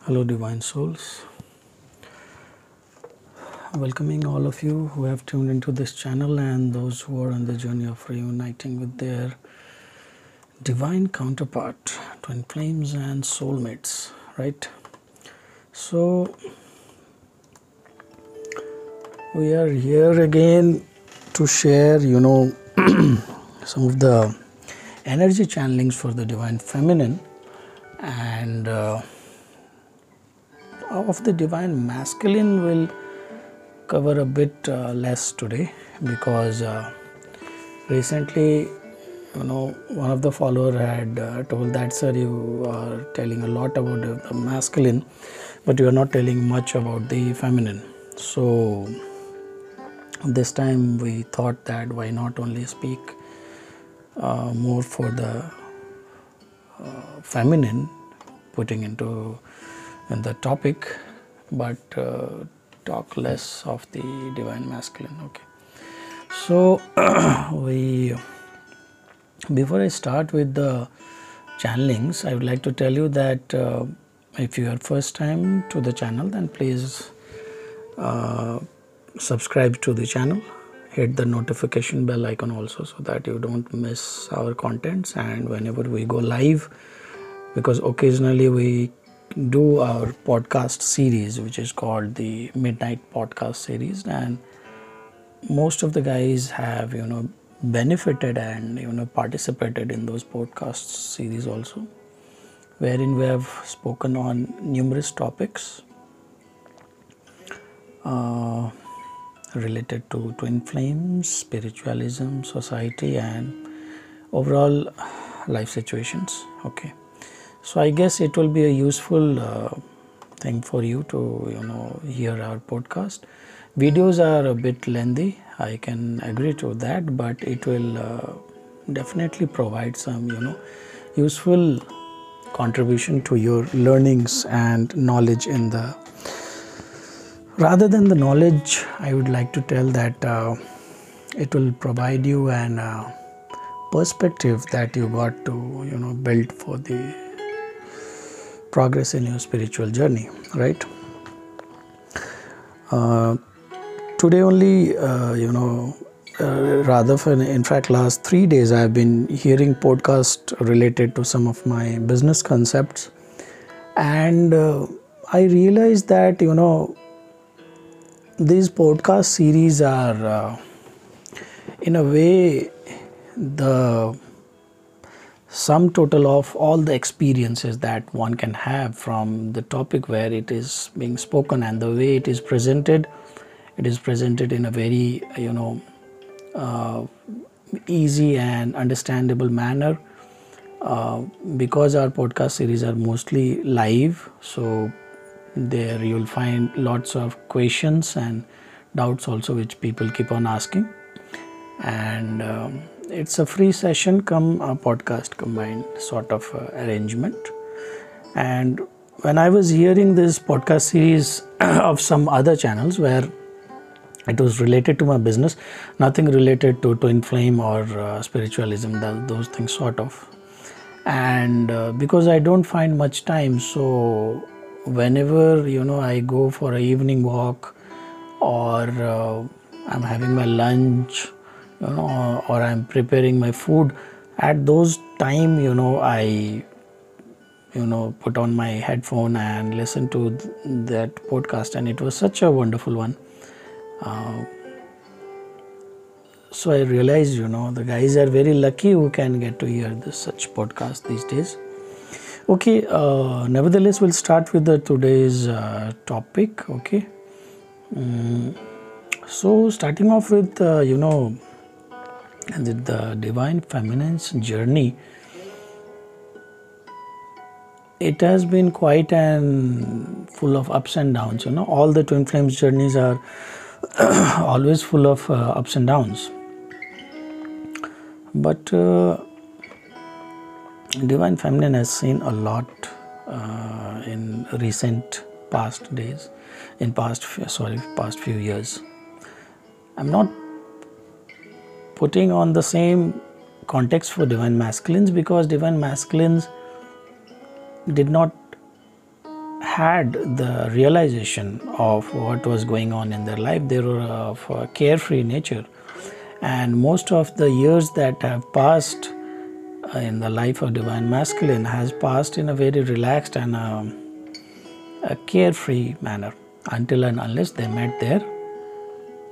Hello divine souls, welcoming all of you who have tuned into this channel and those who are on the journey of reuniting with their divine counterpart, twin flames and soulmates, right? So we are here again to share, some of the energy channelings for the divine feminine and of the divine masculine will cover a bit less today because recently one of the follower had told that, sir, you are telling a lot about the masculine but you are not telling much about the feminine. So this time we thought that why not only speak more for the feminine, putting into the topic, but talk less of the divine masculine. Okay, so before I start with the channelings, I would like to tell you that if you are first time to the channel, then please subscribe to the channel, hit the notification bell icon also, so that you don't miss our contents and whenever we go live, because occasionally we do our podcast series which is called the Midnight Podcast Series, and most of the guys have benefited and participated in those podcast series also, wherein we have spoken on numerous topics related to twin flames, spiritualism, society and overall life situations. Okay, so I guess it will be a useful thing for you to hear our podcast. Videos are a bit lengthy, I can agree to that, but it will definitely provide some useful contribution to your learnings and knowledge in the, rather than the knowledge, I would like to tell that it will provide you an perspective that you got to build for the progress in your spiritual journey, right? Today only, rather in fact last 3 days I have been hearing podcast related to some of my business concepts, and I realized that these podcast series are in a way the sum total of all the experiences that one can have from the topic where it is being spoken, and the way it is presented in a very easy and understandable manner, because our podcast series are mostly live, so there you'll find lots of questions and doubts also which people keep on asking, and it's a free session come a podcast combined sort of arrangement. And when I was hearing this podcast series of some other channels where it was related to my business, nothing related to twin flame or spiritualism, those things sort of, and because I don't find much time, so whenever I go for an evening walk or I'm having my lunch, or I'm preparing my food, at those time I put on my headphone and listen to that podcast, and it was such a wonderful one. So I realized the guys are very lucky who can get to hear such podcast these days. Okay, nevertheless we'll start with today's topic. Okay, so starting off with the divine feminine's journey, it has been quite and full of ups and downs. All the twin flames journeys are always full of ups and downs, but divine feminine has seen a lot in recent past days, in past few years. I'm not putting on the same context for divine masculines, because divine masculines did not had the realization of what was going on in their life. They were of a carefree nature, and most of the years that have passed in the life of divine masculine has passed in a very relaxed and a carefree manner until and unless they met their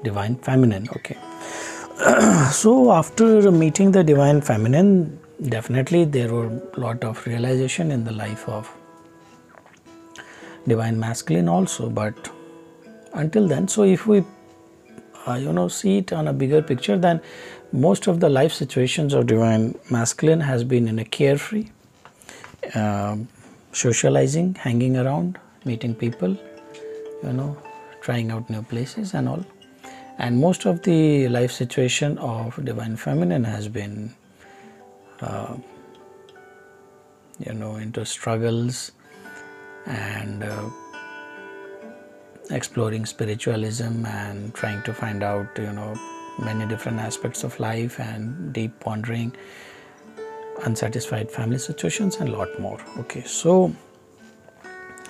divine feminine. Okay. So after meeting the divine feminine, definitely there were a lot of realization in the life of divine masculine also, but until then, so if we see it on a bigger picture, then most of the life situations of divine masculine has been in a carefree, socializing, hanging around, meeting people, trying out new places and all. And most of the life situation of divine feminine has been into struggles and exploring spiritualism and trying to find out many different aspects of life and deep pondering, unsatisfied family situations and a lot more. Okay, so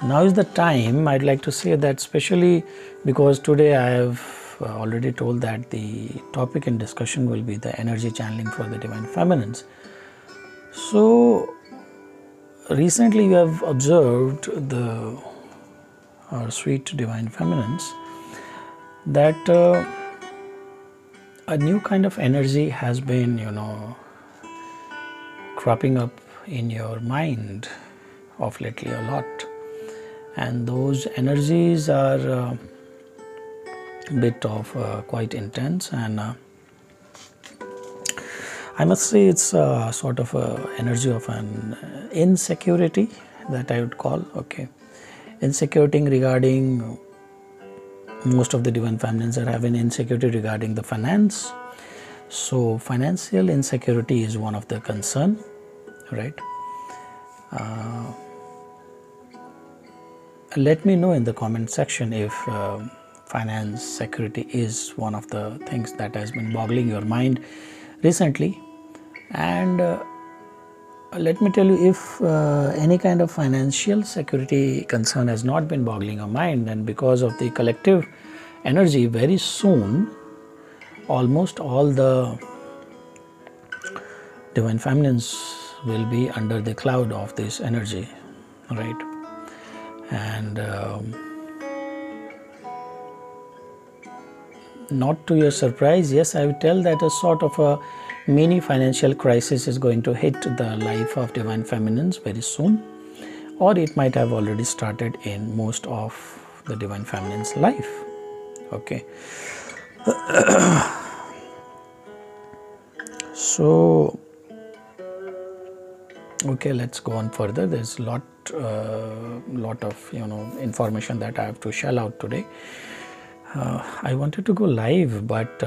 now is the time. I'd like to say that, especially because today I have already told that the topic in discussion will be the energy channeling for the divine feminines. So recently you have observed our sweet divine feminines that a new kind of energy has been cropping up in your mind of lately a lot, and those energies are bit of quite intense, and I must say it's sort of a energy of an insecurity that I would call. Okay, insecurity regarding, most of the divine feminines are having insecurity regarding the finance. So financial insecurity is one of the concern, right? Let me know in the comment section if finance security is one of the things that has been boggling your mind recently, and let me tell you, if any kind of financial security concern has not been boggling your mind, then because of the collective energy, very soon almost all the divine feminines will be under the cloud of this energy, right? And not to your surprise, yes, I would tell that a sort of a mini financial crisis is going to hit the life of divine feminines very soon, or it might have already started in most of the divine feminine's life. Okay. So, okay, let's go on further. There's a lot of information that I have to shell out today. I wanted to go live, but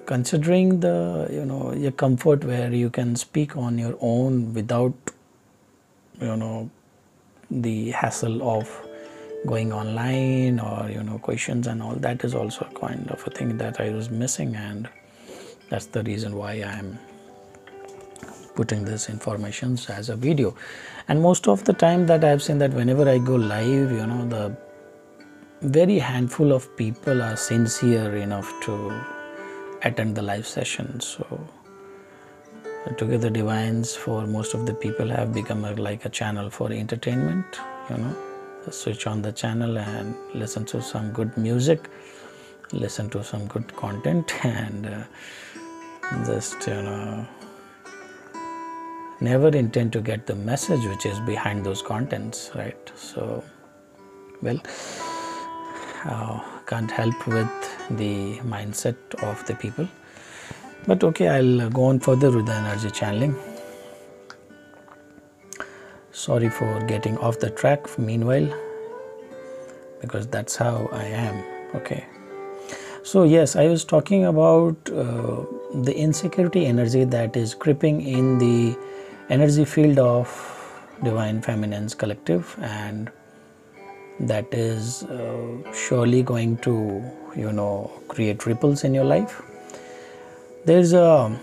considering your comfort where you can speak on your own without the hassle of going online or questions and all, that is also a kind of a thing that I was missing, and that's the reason why I am putting this information as a video. And most of the time that I have seen that whenever I go live, the very handful of people are sincere enough to attend the live session. So Together Divines, for most of the people, have become like a channel for entertainment. Switch on the channel and listen to some good music, listen to some good content, and just never intend to get the message which is behind those contents, right? So, well, can't help with the mindset of the people, but okay, I'll go on further with the energy channeling. Sorry for getting off the track meanwhile, because that's how I am. Okay, so yes, I was talking about the insecurity energy that is creeping in the energy field of Divine Feminine's collective, and that is surely going to create ripples in your life. There's a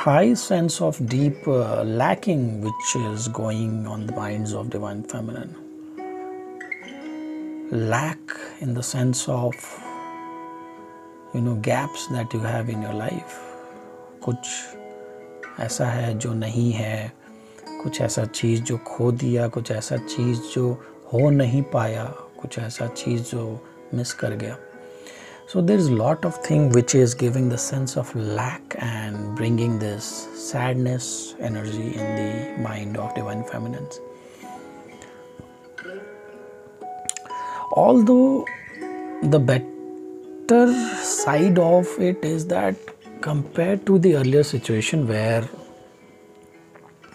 high sense of deep lacking which is going on the minds of Divine Feminine. Lack in the sense of gaps that you have in your life. कुछ ऐसा है जो नहीं है, कुछ ऐसा चीज़ जो खो दिया, कुछ ऐसा चीज़ जो हो नहीं पाया, कुछ ऐसा चीज़ जो मिस कर गया. So there is a lot of thing which is giving the sense of lack and bringing this sadness energy in the mind of Divine Feminines. Although the better side of it is that compared to the earlier situation where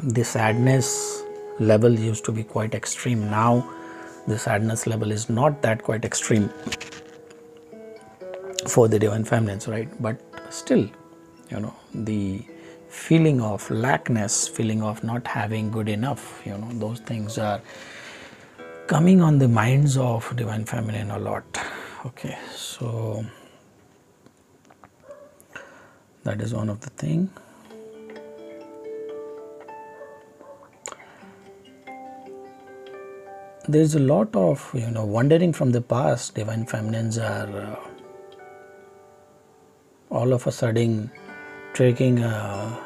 the sadness level used to be quite extreme, now the sadness level is not that quite extreme for the Divine Feminines, right? But still, the feeling of lackness, feeling of not having good enough, those things are coming on the minds of Divine Feminine a lot. Okay, so that is one of the thing. There is a lot of wandering from the past. Divine Feminines are all of a sudden taking a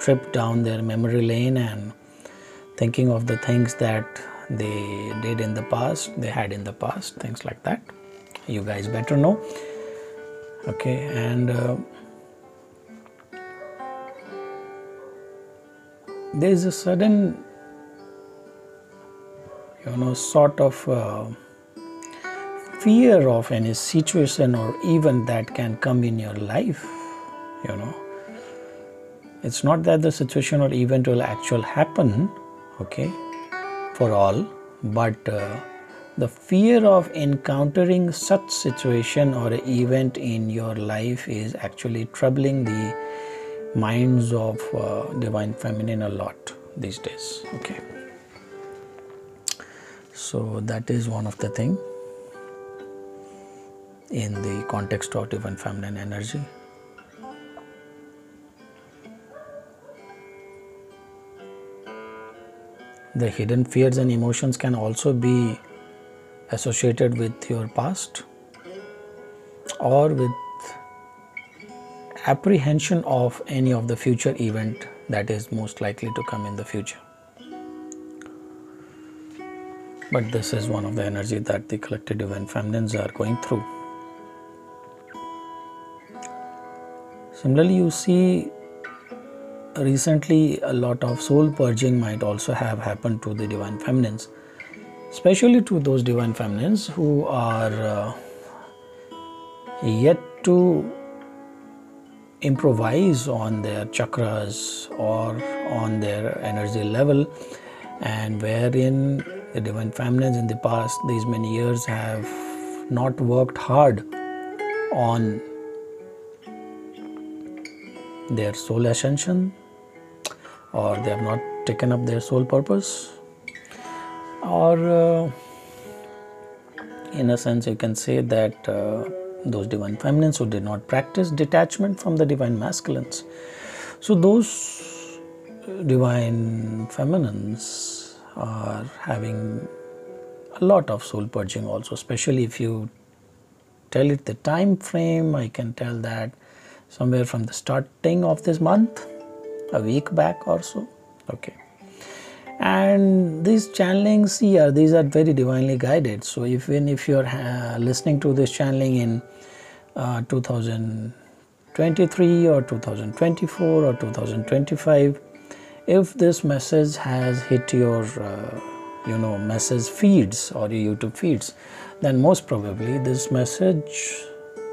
trip down their memory lane and thinking of the things that they did in the past, they had in the past, things like that. You guys better know. Okay, and there is a sudden sort of fear of any situation or event that can come in your life. It's not that the situation or event will actually happen, okay, for all, but the fear of encountering such situation or event in your life is actually troubling the minds of Divine Feminine a lot these days. Okay, so that is one of the thing in the context of Divine Feminine energy. The hidden fears and emotions can also be associated with your past or with apprehension of any of the future event that is most likely to come in the future. But this is one of the energy that the collective Divine Feminines are going through. Similarly, you see recently a lot of soul purging might also have happened to the Divine Feminines, especially to those Divine Feminines who are yet to improvise on their chakras or on their energy level, and wherein the Divine Feminines in the past these many years have not worked hard on their soul ascension, or they have not taken up their soul purpose, or in a sense you can say that those Divine Feminines who did not practice detachment from the Divine Masculines. So those Divine Feminines are having a lot of soul purging also, especially if you tell it the time frame. I can tell that somewhere from the starting of this month, a week back or so. Okay, and these channelings, yeah, these are very divinely guided. So even if you're listening to this channeling in 2023 or 2024 or 2025, if this message has hit your message feeds or your YouTube feeds, then most probably this message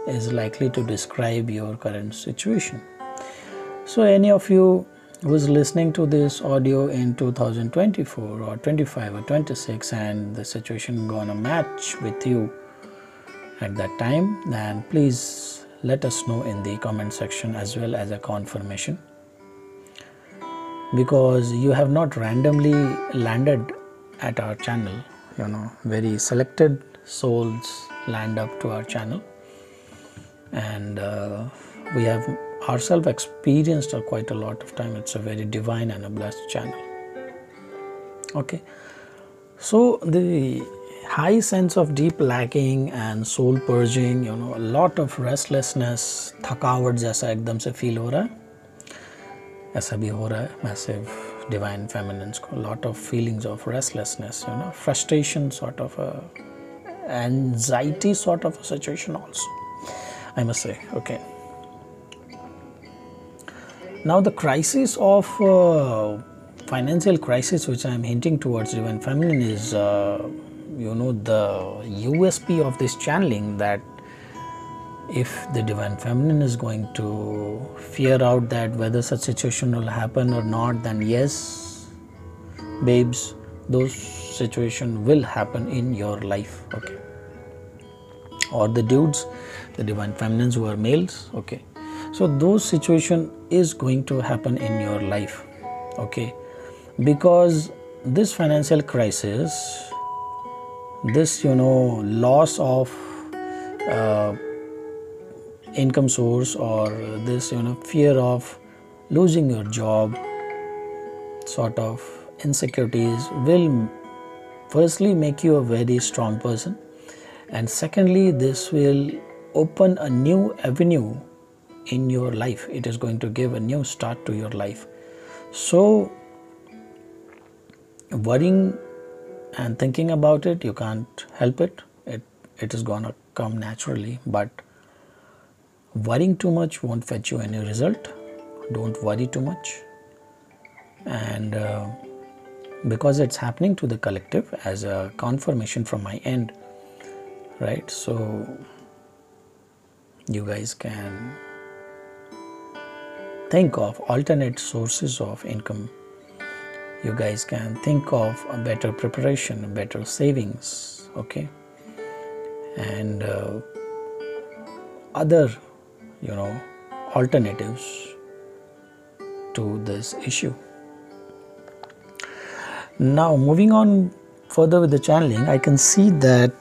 is likely to describe your current situation. So any of you who is listening to this audio in 2024 or 25 or 26 and the situation gonna match with you at that time, then please let us know in the comment section as well as a confirmation, because you have not randomly landed at our channel. Very selected souls land up to our channel, and we have ourselves experienced quite a lot of time. It's a very divine and a blessed channel. Okay, so the high sense of deep lacking and soul purging, a lot of restlessness, थकावट जैसा एकदम से feel हो रहा है, ऐसा भी हो रहा है massive divine feminines को, lot of feelings of restlessness, frustration, sort of a anxiety sort of a situation also, I must say. Okay, now the crisis of financial crisis which I am hinting towards divine feminine is the USP of this channeling, that if the divine feminine is going to fear out that whether such situation will happen or not, then yes, babes, those situations will happen in your life. Okay, or the dudes, the divine feminines who are males. Okay, so those situation is going to happen in your life. Okay, because this financial crisis, this loss of income source, or this fear of losing your job, sort of insecurities, will firstly make you a very strong person, and secondly, this will open a new avenue in your life. It is going to give a new start to your life. So worrying and thinking about it, you can't help it. It is gonna come naturally, but worrying too much won't fetch you any result. Don't worry too much. And because it's happening to the collective as a confirmation from my end, right? So you guys can think of alternate sources of income. You guys can think of a better preparation, better savings, okay, and other alternatives to this issue. Now moving on further with the channeling, I can see that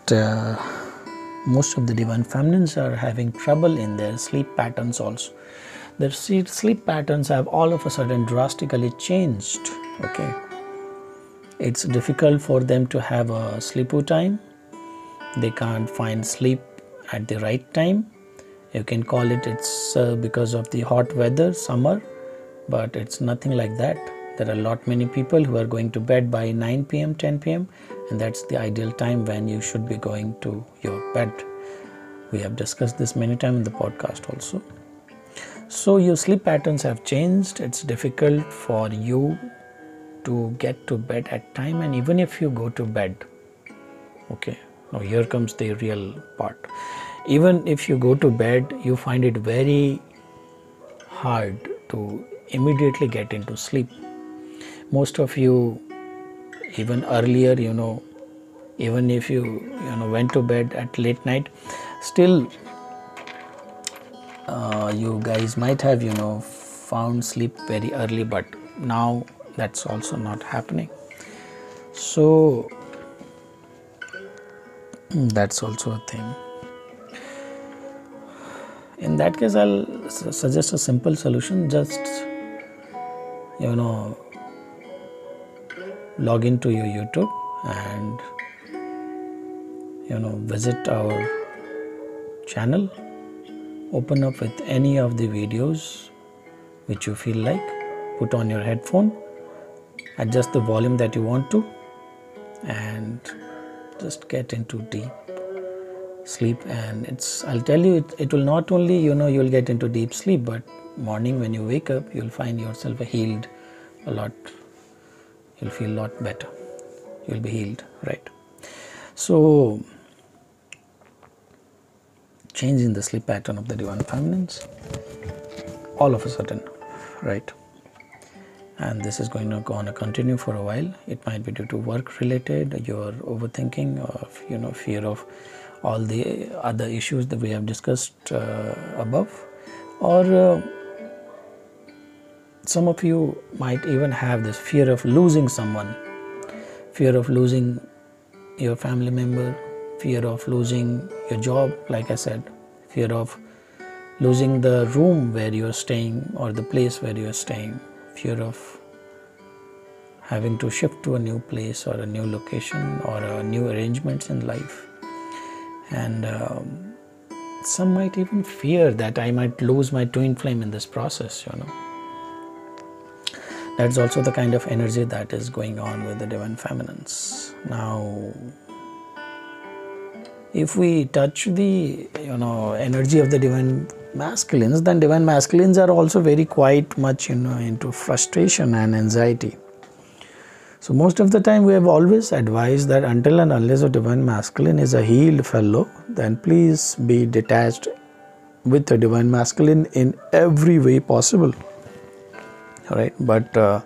most of the divine feminines are having trouble in their sleep patterns also. Their sleep patterns have all of a sudden drastically changed. Okay, it's difficult for them to have a sleep time. They can't find sleep at the right time. You can call it's because of the hot weather, summer, but it's nothing like that. There are a lot many people who are going to bed by 9 p.m., 10 p.m. and that's the ideal time when you should be going to your bed. We have discussed this many times in the podcast also. So your sleep patterns have changed. It's difficult for you to get to bed at time, and even if you go to bed, okay, now here comes the real part. Even if you go to bed, you find it very hard to immediately get into sleep. Most of you, even earlier, even if you went to bed at late night, still you guys might have found sleep very early, but now that's also not happening. So that's also a thing. In that case, I'll suggest a simple solution. Just log into your YouTube and visit our channel, open up with any of the videos which you feel like, put on your headphone, adjust the volume that you want to, and just get into deep sleep. And I'll tell you, it will not only you'll get into deep sleep, but morning when you wake up, you'll find yourself healed a lot. You'll feel a lot better. You'll be healed, right? So change in the sleep pattern of the divine feminines all of a sudden, right? And this is going to continue for a while. It might be due to work related, your overthinking, or fear of all the other issues that we have discussed above, or some of you might even have this fear of losing someone, fear of losing your family member, fear of losing your job, like I said, fear of losing the room where you are staying or the place where you are staying, fear of having to shift to a new place or a new location or new arrangements in life. And some might even fear that I might lose my twin flame in this process, That's also the kind of energy that is going on with the divine feminines. Now, if we touch the energy of the divine masculines, then divine masculines are also very quite much into frustration and anxiety. So most of the time we have always advised that until and unless a divine masculine is a healed fellow, then please be detached with the divine masculine in every way possible. All right, but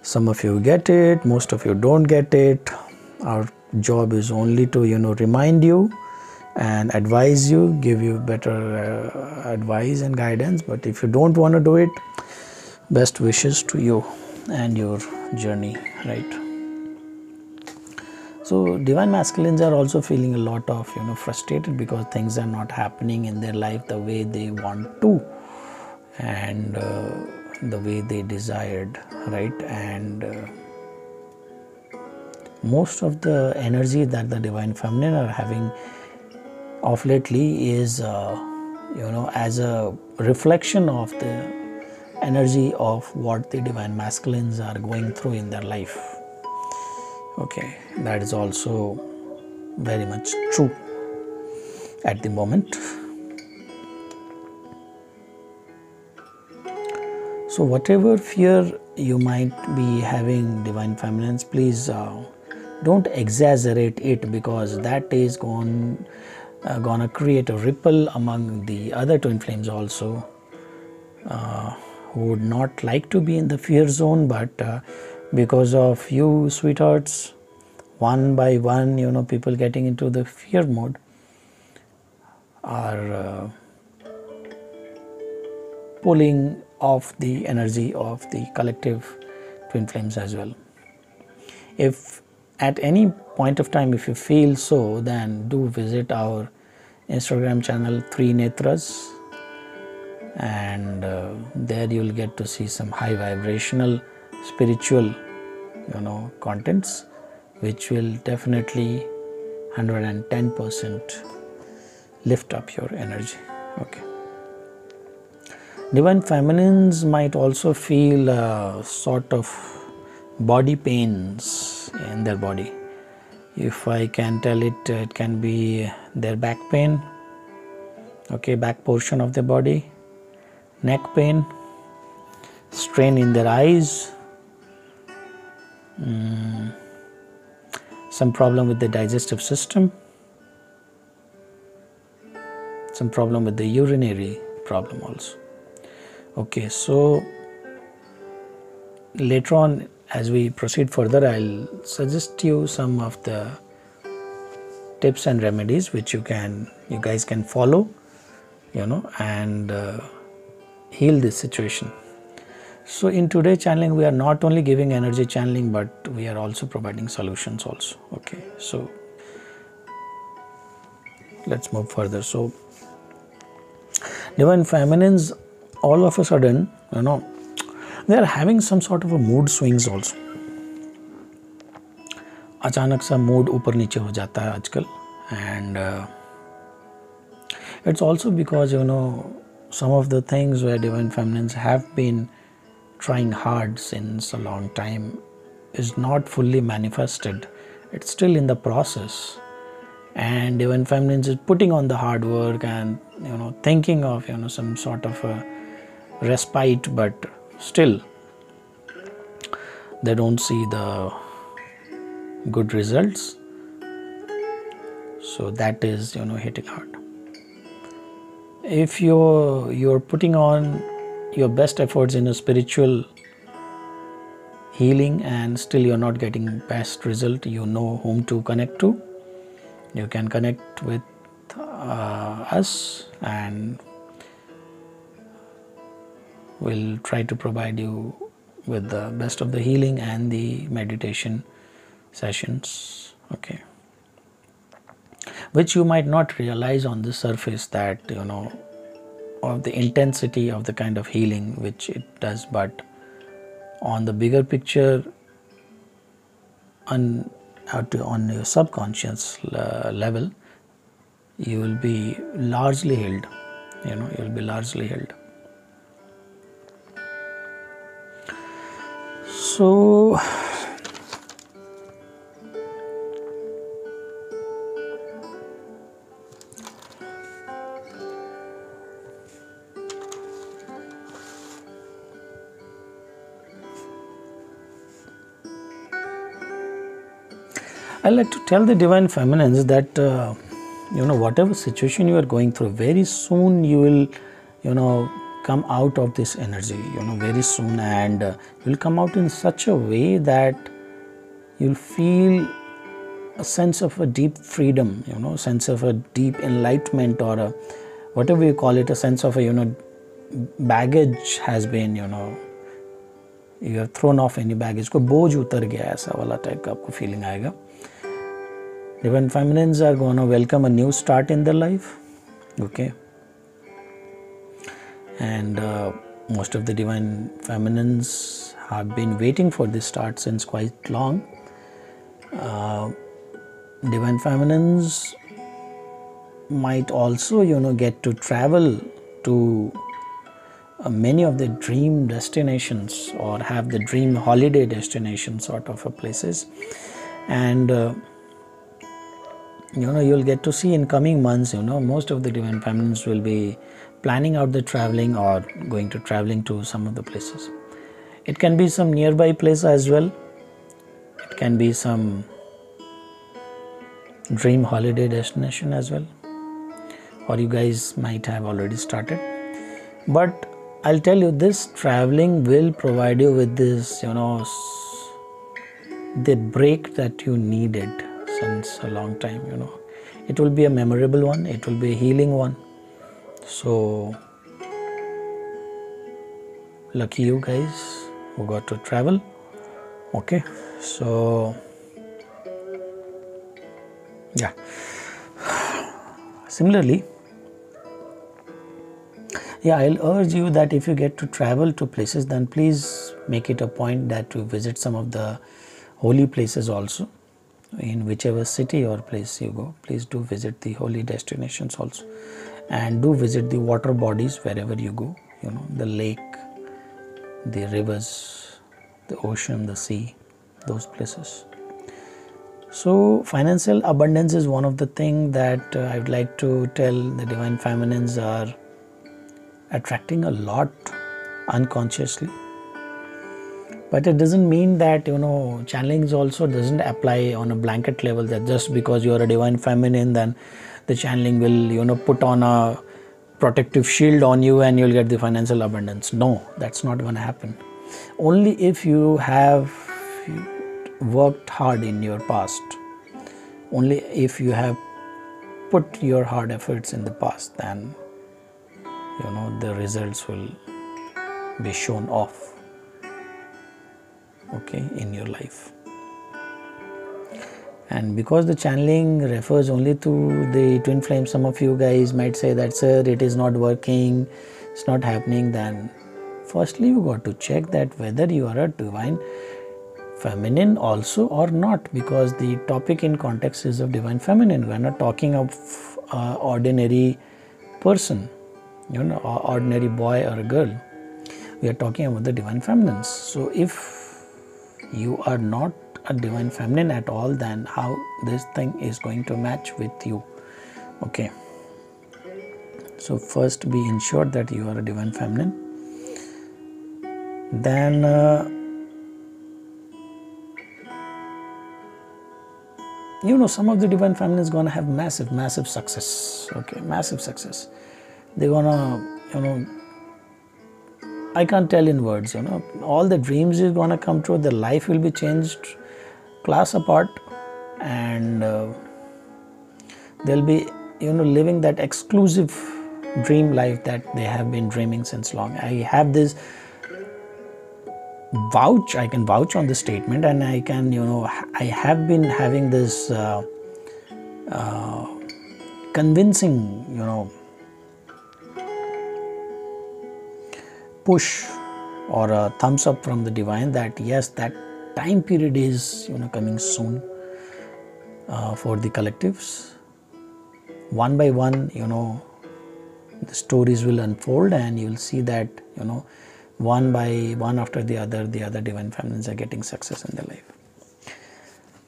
some of you get it, most of you don't get it. Our job is only to remind you and advise you, give you better advice and guidance. But if you don't want to do it, best wishes to you and your journey, right? So divine masculines are also feeling a lot of frustrated because things are not happening in their life the way they want to and the way they desired, right? And most of the energy that the divine feminine are having of lately is as a reflection of the energy of what the divine masculines are going through in their life. Okay, that is also very much true at the moment. So whatever fear you might be having, divine feminines, please don't exaggerate it, because that is gonna create a ripple among the other twin flames also, who would not like to be in the fear zone, but because of you, sweethearts, one by one, people getting into the fear mode are pulling off the energy of the collective twin flames as well. If at any point of time, if you feel so, then do visit our Instagram channel 3 Netras, and there you will get to see some high vibrational spiritual contents, which will definitely 110% lift up your energy. Okay, divine feminines might also feel sort of body pains in their body. If I can tell it, it can be their back pain, okay, back portion of the body, neck pain, strain in their eyes, some problem with the digestive system, some problem with the urinary problem also. Okay, so later on, as we proceed further, I'll suggest you some of the tips and remedies which you guys can follow, and heal this situation. So in today's channeling, we are not only giving energy channeling, but we are also providing solutions also. Okay, so let's move further. So divine feminines, all of a sudden, they are having some sort of a mood swings also. अचानक सा mood ऊपर नीचे हो जाता है आजकल, and it's also because some of the things where divine feminines have been trying hard since a long time is not fully manifested. It's still in the process, and divine feminines is putting on the hard work and thinking of some sort of a respite, but still they don't see the good results. So that is hitting hard. If you're putting on your best efforts in a spiritual healing and still you're not getting best result, whom to connect to. You can connect with us, and we'll try to provide you with the best of the healing and the meditation sessions, okay, which you might not realize on the surface that of the intensity of the kind of healing which it does, but on the bigger picture, on your subconscious level, you will be largely healed. You will be largely healed. So I like to tell the divine feminines that whatever situation you are going through, very soon you will come out of this energy, very soon, and you will come out in such a way that you'll feel a sense of a deep freedom, sense of a deep enlightenment, or a, whatever you call it, a sense of a baggage has been, you have thrown off any baggage, कोई बोझ उतर गया, ऐसा वाला type का आपको feeling आएगा. Divine feminines are going to welcome a new start in their life, okay? And most of the divine feminines have been waiting for this start since quite long. Divine feminines might also, get to travel to many of the dream destinations, or have the dream holiday destination sort of places, and you'll get to see in coming months, most of the divine feminines will be planning out the traveling or going to traveling to some of the places. It can be some nearby place as well. It can be some dream holiday destination as well, or you guys might have already started. But I'll tell you, this traveling will provide you with this, the break that you needed since a long time. It will be a memorable one, it will be a healing one. So lucky you guys who got to travel. Okay, so yeah, similarly, I'll urge you that if you get to travel to places, then please make it a point that you visit some of the holy places also. In whichever city or place you go, please do visit the holy destinations also, and do visit the water bodies wherever you go, the lake, the rivers, the ocean, the sea, those places. So financial abundance is one of the things that I would like to tell the divine feminines are attracting a lot unconsciously. But it doesn't mean that, channelings also doesn't apply on a blanket level, that just because you are a divine feminine, then the channeling will, put on a protective shield on you and you'll get the financial abundance. No, that's not going to happen. Only if you have worked hard in your past, only if you have put your hard efforts in the past, then, the results will be shown off. Okay, in your life. And because the channeling refers only to the twin flame, some of you guys might say that, sir, it is not working, it's not happening. Then firstly you got to check that whether you are a divine feminine also or not, because the topic in context is of divine feminine. We are not talking of ordinary person, ordinary boy or a girl. We are talking about the divine feminines. So if you are not a divine feminine at all, then how this thing is going to match with you? Okay, so first be ensured that you are a divine feminine. Then some of the divine feminine is going to have massive success. Okay, massive success. They're gonna I can't tell in words, all the dreams is going to come true, their life will be changed class apart, and they'll be, living that exclusive dream life that they have been dreaming since long. I have this I can vouch on this statement, and I can, I have been having this convincing, push or a thumbs up from the divine that yes, that time period is coming soon for the collectives. One by one, the stories will unfold, and you will see that one by one after the other divine feminines are getting success in their life.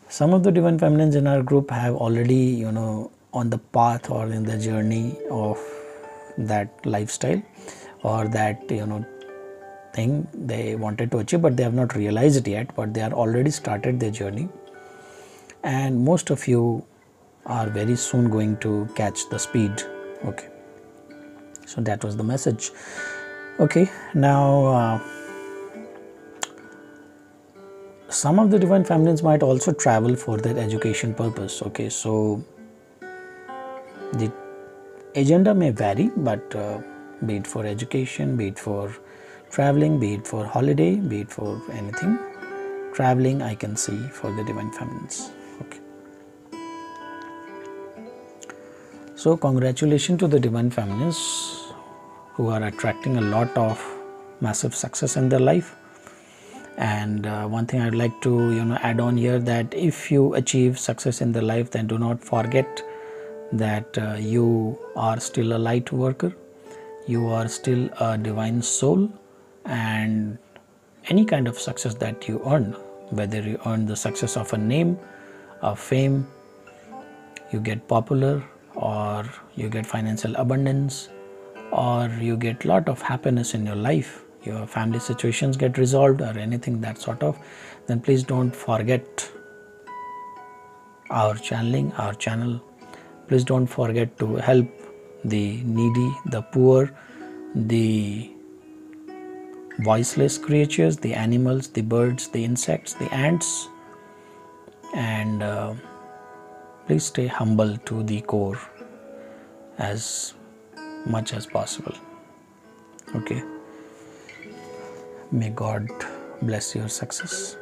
Some of the divine feminines in our group have already on the path or in the journey of that lifestyle or that thing they wanted to achieve, but they have not realized it yet, but they are already started their journey, and most of you are very soon going to catch the speed. Okay, so that was the message. Okay, now some of the divine feminines might also travel for their education purpose. Okay, so the agenda may vary, but be it for education, be it for traveling, be it for holiday, be it for anything, traveling I can see for the divine feminines. Okay, so congratulations to the divine feminines who are attracting a lot of massive success in their life. And one thing I'd like to add on here, that if you achieve success in the life, then do not forget that you are still a light worker, you are still a divine soul, and any kind of success that you earn, whether you earn the success of a name, of fame, you get popular, or you get financial abundance, or you get lot of happiness in your life, your family situations get resolved, or anything that sort of, then please don't forget our channeling, our channel. Please don't forget to help the needy, the poor, the voiceless creatures, the animals, the birds, the insects, the ants, and please stay humble to the core as much as possible. Okay, may God bless your success.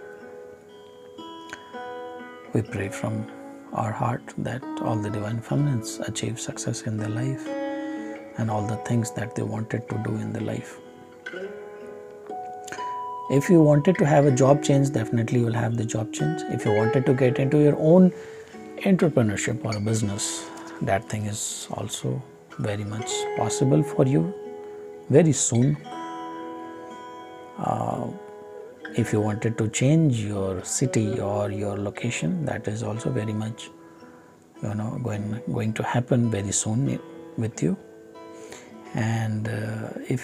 We pray from our heart that all the divine feminines achieve success in their life and all the things that they wanted to do in their life. If you wanted to have a job change, definitely you will have the job change. If you wanted to get into your own entrepreneurship or a business, that thing is also very much possible for you very soon. If you wanted to change your city or your location, that is also very much going to happen very soon with you. And if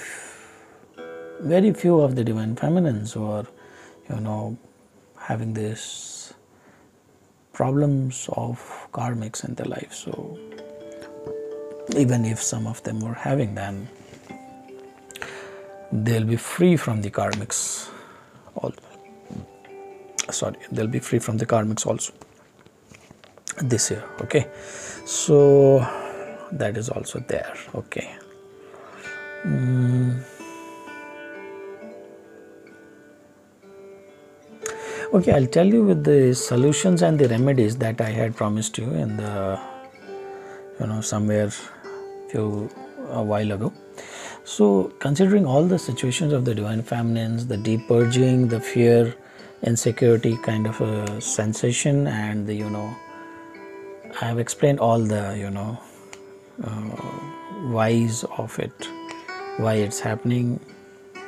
very few of the divine feminines who are having this problems of karmics in their life, so even if some of them were having, then they'll be free from the karmics they'll be free from the karmics also this year. Okay, so that is also there. Okay, okay, I'll tell you with the solutions and the remedies that I had promised you in the somewhere a while ago. So considering all the situations of the divine feminines, the deep purging, the fear, insecurity kind of a sensation, and the I have explained all the whys of it, why it's happening,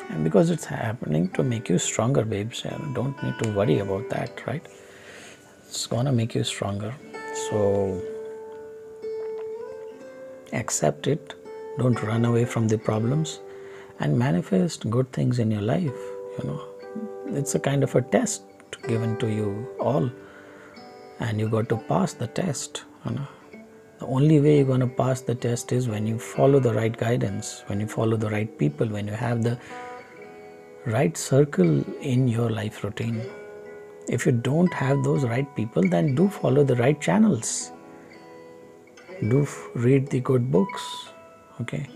and because it's happening to make you stronger, babes. Don't need to worry about that, right? It's gonna make you stronger. So accept it, don't run away from the problems, and manifest good things in your life. It's a kind of a test given to you all, and you got to pass the test. The only way you're going to pass the test is when you follow the right guidance, when you follow the right people, when you have the right circle in your life routine. If you don't have those right people, then do follow the right channels. Do read the good books, okay?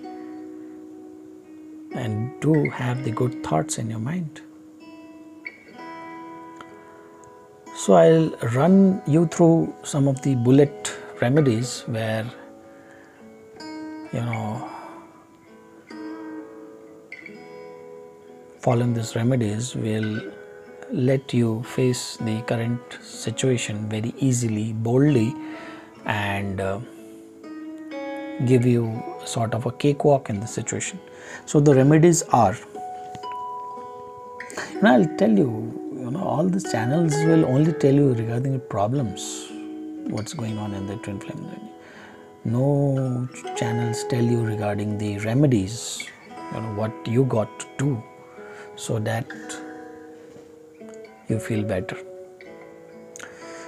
And do have the good thoughts in your mind. So I'll run you through some of the bullet remedies where following these remedies will let you face the current situation very easily, boldly, and give you sort of a cakewalk in the situation. So the remedies are, I'll tell you, all these channels will only tell you regarding the problems, what's going on in the twin flame lineage. No channels tell you regarding the remedies, what you got to do so that you feel better.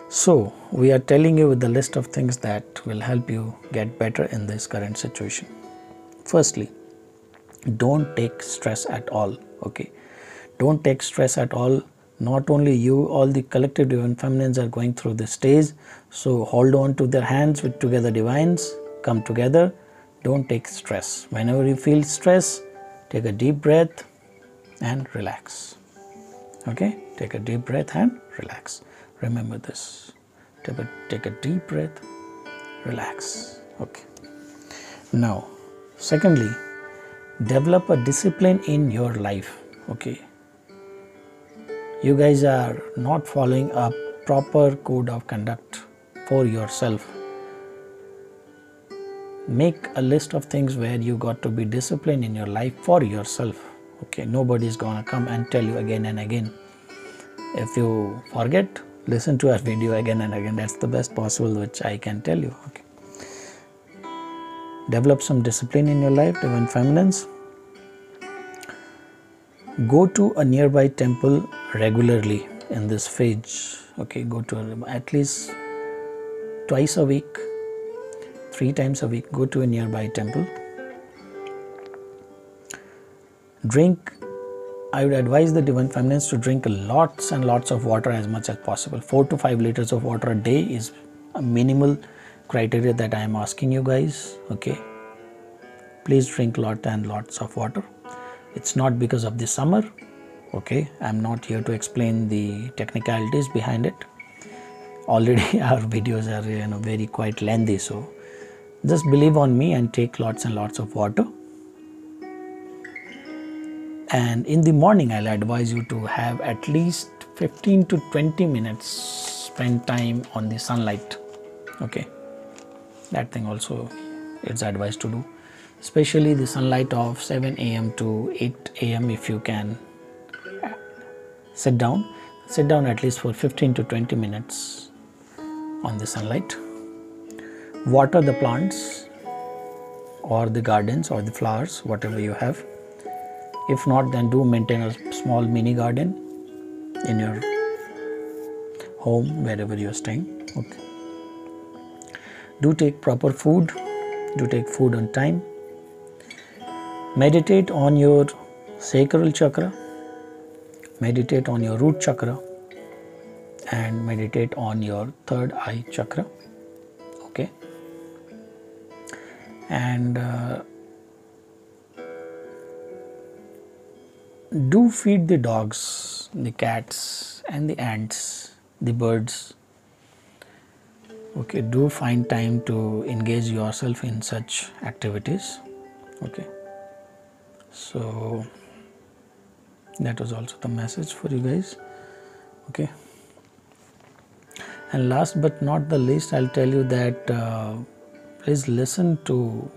So we are telling you the list of things that will help you get better in this current situation. Firstly, don't take stress at all. Okay, don't take stress at all. Not only you, all the collective divine feminines are going through this stage. So hold on to their hands with together divines. Come together. Don't take stress. Whenever you feel stress, take a deep breath and relax. Okay, take a deep breath and relax. Remember this. Take a deep breath, relax. Okay. Now, secondly, develop a discipline in your life. Okay. You guys are not following a proper code of conduct for yourself. Make a list of things where you got to be disciplined in your life for yourself. Okay, nobody's gonna come and tell you again and again. If you forget, listen to our video again and again. That's the best possible which I can tell you. Okay. Develop some discipline in your life, divine feminines. Go to a nearby temple regularly in this phase. Okay, go to at least twice a week, 3 times a week. Go to a nearby temple. Drink. I would advise the divine feminines to drink lots and lots of water as much as possible. 4 to 5 liters of water a day is a minimal criteria that I am asking you guys. Okay, please drink lots and lots of water. It's not because of the summer. Okay, I'm not here to explain the technicalities behind it. Already our videos are very quite lengthy, so just believe on me and take lots and lots of water. And in the morning, I'll advise you to have at least 15 to 20 minutes spend time on the sunlight. Okay, that thing also it's advised to do, especially the sunlight of 7 a.m. to 8 a.m. If you can sit down at least for 15 to 20 minutes on the sunlight. Water the plants or the gardens or the flowers, whatever you have. If not, then do maintain a small mini garden in your home, wherever you are staying. Okay. Do take proper food. Do take food on time. Meditate on your sacral chakra. Meditate on your root chakra. And meditate on your third eye chakra. Okay. And do feed the dogs, the cats and the ants, the birds. Okay, do find time to engage yourself in such activities. Okay, so that was also the message for you guys. Okay, and last but not the least, I'll tell you that please listen to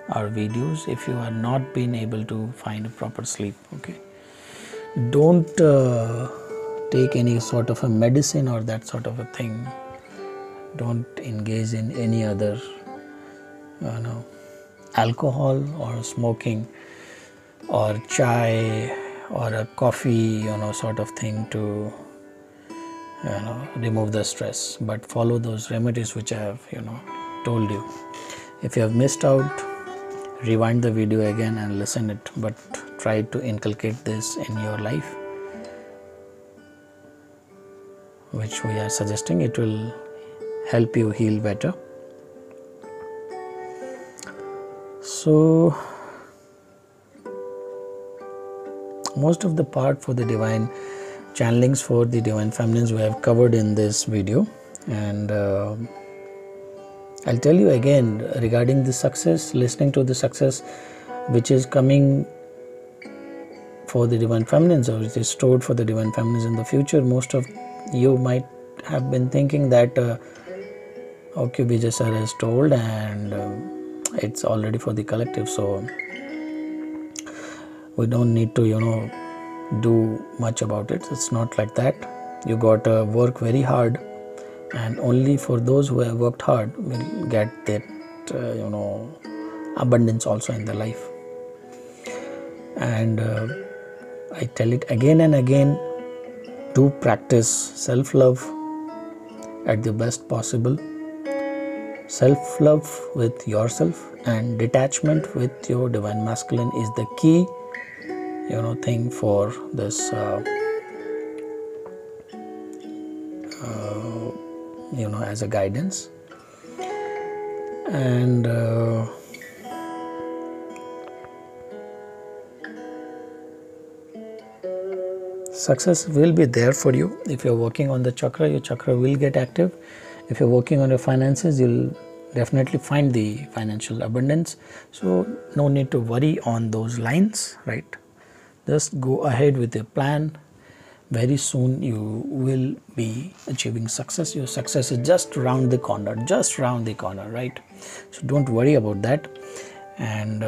our videos if you are not been able to find a proper sleep. Okay, don't take any sort of a medicine or that sort of a thing. Don't engage in any other alcohol or smoking or chai or a coffee sort of thing to remove the stress, but follow those remedies which I have told you. If you have missed out, rewind the video again and listen it, but try to inculcate this in your life, which we are suggesting. It will help you heal better. So most of the part for the divine channelings for the divine feminines we have covered in this video, and I'll tell you again regarding the success, listening to the success which is coming for the divine feminines, or it is stored for the divine feminines in the future. Most of you might have been thinking that okay, Vijay sir has told, and it's already for the collective, so we don't need to do much about it. It's not like that. You got to work very hard, and only for those who have worked hard will get that abundance also in their life. And I tell it again and again, do practice self-love at the best possible. Self-love with yourself and detachment with your divine masculine is the key thing for this as a guidance. And success will be there for you. If you're working on the chakra, your chakra will get active. If you're working on your finances, you'll definitely find the financial abundance. So no need to worry on those lines, right? Just go ahead with your plan. Very soon you will be achieving success. Your success is just around the corner, right? So don't worry about that. And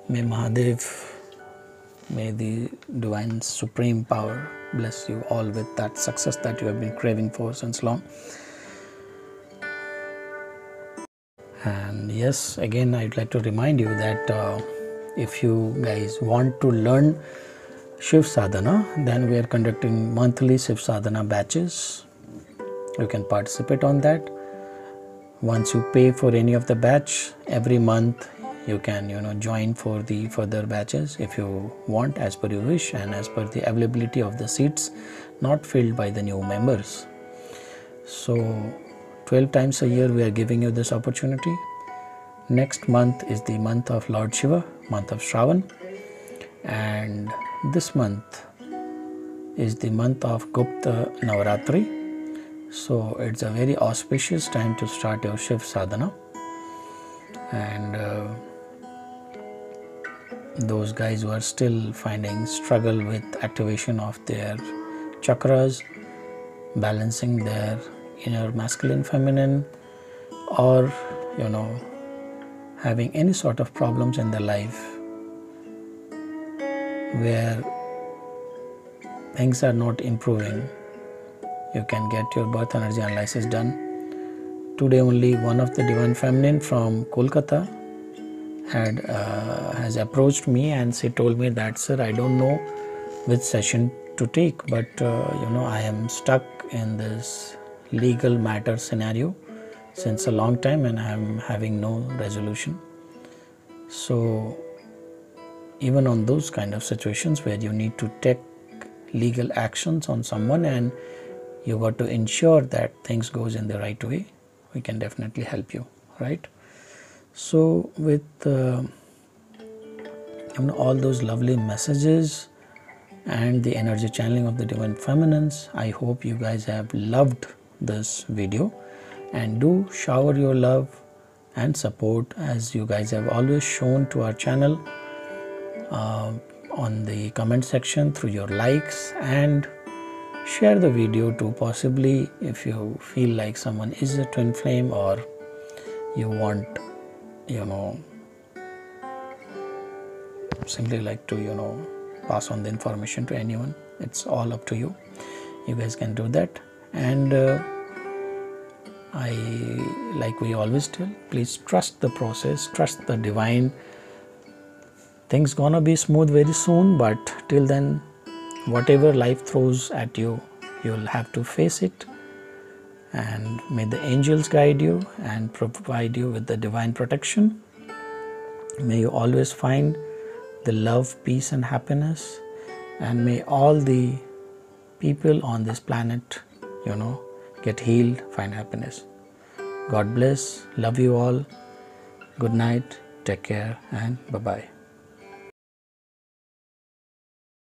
may Mahadev, may the divine supreme power bless you all with that success that you have been craving for since long. And yes, again, I'd like to remind you that if you guys want to learn Shiv Sadhana, then we are conducting monthly Shiv Sadhana batches. You can participate on that. Once you pay for any of the batch, every month you can join for the further batches if you want, as per your wish and as per the availability of the seats not filled by the new members. So 12 times a year we are giving you this opportunity. Next month is the month of Lord Shiva, month of Shravan, and this month is the month of Gupta Navaratri. So it's a very auspicious time to start your Shiv Sadhana. And those guys who are still finding struggle with activation of their chakras, balancing their inner masculine feminine, or having any sort of problems in their life where things are not improving, you can get your birth energy analysis done. Today only one of the divine feminine from Kolkata has approached me, and she told me that, sir, I don't know which session to take, but I am stuck in this legal matter scenario since a long time and I am having no resolution. So even on those kind of situations where you need to take legal actions on someone and you got to ensure that things goes in the right way, we can definitely help you, right? So with all those lovely messages and the energy channeling of the divine feminines, I hope you guys have loved this video, and do shower your love and support as you guys have always shown to our channel on the comment section through your likes, and share the video to possibly, if you feel like someone is a twin flame or you want simply like to pass on the information to anyone. It's all up to you. You guys can do that. And like we always tell, please trust the process, trust the divine. Things gonna be smooth very soon, but till then, whatever life throws at you, you'll have to face it. And may the angels guide you and provide you with the divine protection. May you always find the love, peace and happiness, and may all the people on this planet get healed, find happiness. God bless, love you all, good night, take care, and bye-bye.